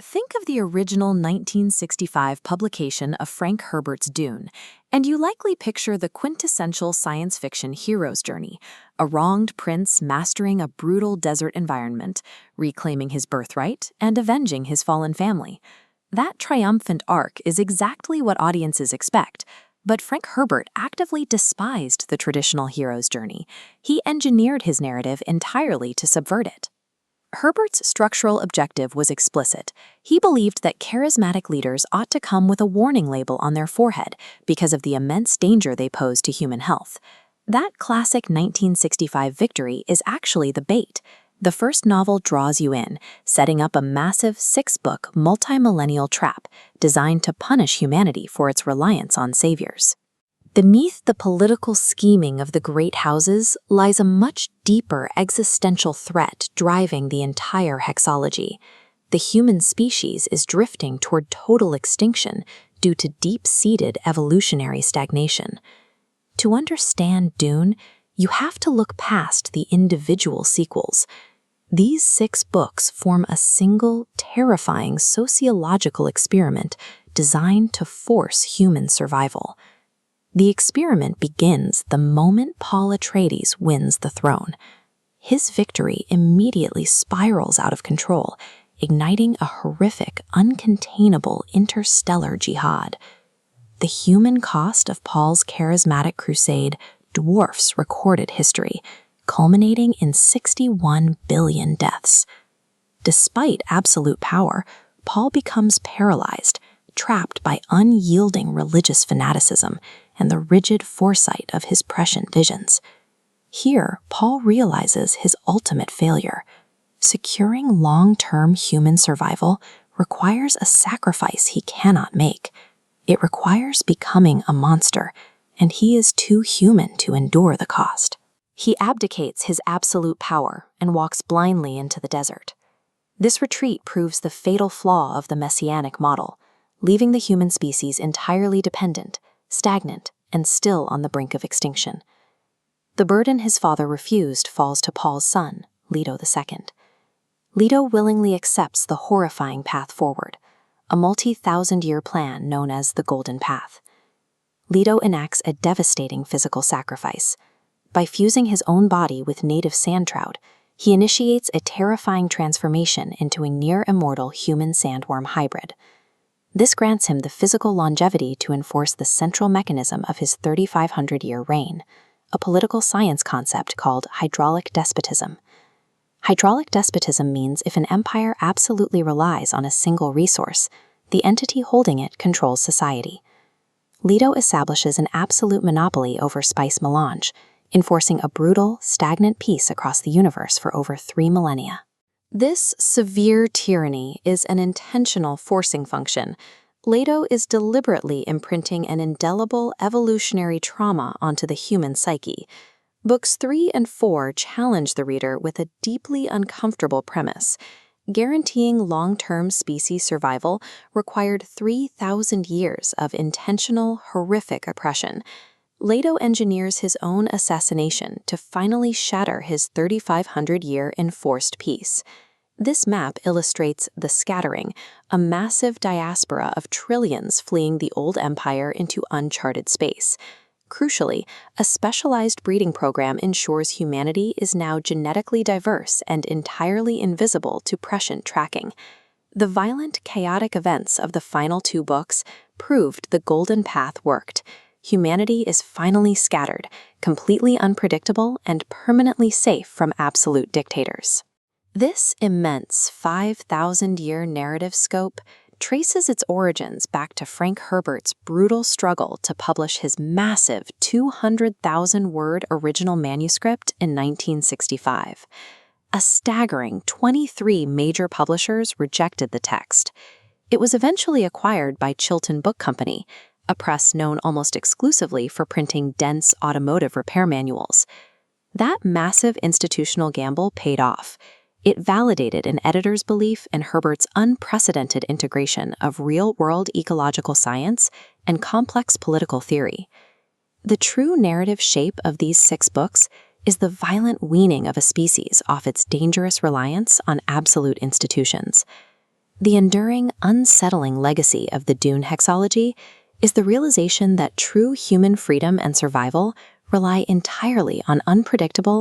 Think of the original 1965 publication of Frank Herbert's Dune, and you likely picture the quintessential science fiction hero's journey, a wronged prince mastering a brutal desert environment, reclaiming his birthright, and avenging his fallen family. That triumphant arc is exactly what audiences expect, but Frank Herbert actively despised the traditional hero's journey. He engineered his narrative entirely to subvert it. Herbert's structural objective was explicit. He believed that charismatic leaders ought to come with a warning label on their forehead because of the immense danger they pose to human health. That classic 1965 victory is actually the bait. The first novel draws you in, setting up a massive 6-book, multi-millennial trap designed to punish humanity for its reliance on saviors. Beneath the political scheming of the great houses lies a much deeper existential threat driving the entire hexalogy. The human species is drifting toward total extinction due to deep-seated evolutionary stagnation. To understand Dune, you have to look past the individual sequels. These 6 books form a single, terrifying sociological experiment designed to force human survival. The experiment begins the moment Paul Atreides wins the throne. His victory immediately spirals out of control, igniting a horrific, uncontainable interstellar jihad. The human cost of Paul's charismatic crusade dwarfs recorded history, culminating in 61 billion deaths. Despite absolute power, Paul becomes paralyzed, trapped by unyielding religious fanaticism and the rigid foresight of his prescient visions. Here, Paul realizes his ultimate failure. Securing long-term human survival requires a sacrifice he cannot make. It requires becoming a monster, and he is too human to endure the cost. He abdicates his absolute power and walks blindly into the desert. This retreat proves the fatal flaw of the messianic model, leaving the human species entirely dependent, stagnant, and still on the brink of extinction. The burden his father refused falls to Paul's son, Leto II. Leto willingly accepts the horrifying path forward, a multi-thousand-year plan known as the Golden Path. Leto enacts a devastating physical sacrifice. By fusing his own body with native sand trout, he initiates a terrifying transformation into a near-immortal human sandworm hybrid. This grants him the physical longevity to enforce the central mechanism of his 3,500-year reign, a political science concept called hydraulic despotism. Hydraulic despotism means if an empire absolutely relies on a single resource, the entity holding it controls society. Leto establishes an absolute monopoly over spice melange, enforcing a brutal, stagnant peace across the universe for over 3 millennia. This severe tyranny is an intentional forcing function. Leto is deliberately imprinting an indelible evolutionary trauma onto the human psyche. Books 3 and 4 challenge the reader with a deeply uncomfortable premise. Guaranteeing long-term species survival required 3,000 years of intentional, horrific oppression. Leto engineers his own assassination to finally shatter his 3,500-year enforced peace. This map illustrates the scattering, a massive diaspora of trillions fleeing the old empire into uncharted space. Crucially, a specialized breeding program ensures humanity is now genetically diverse and entirely invisible to prescient tracking. The violent, chaotic events of the final 2 books proved the Golden Path worked. Humanity is finally scattered, completely unpredictable, and permanently safe from absolute dictators. This immense 5,000-year narrative scope traces its origins back to Frank Herbert's brutal struggle to publish his massive 200,000-word original manuscript in 1965. A staggering 23 major publishers rejected the text. It was eventually acquired by Chilton Book Company, a press known almost exclusively for printing dense automotive repair manuals. That massive institutional gamble paid off. It validated an editor's belief in Herbert's unprecedented integration of real-world ecological science and complex political theory. The true narrative shape of these 6 books is the violent weaning of a species off its dangerous reliance on absolute institutions. The enduring, unsettling legacy of the Dune Hexalogy is the realization that true human freedom and survival rely entirely on unpredictable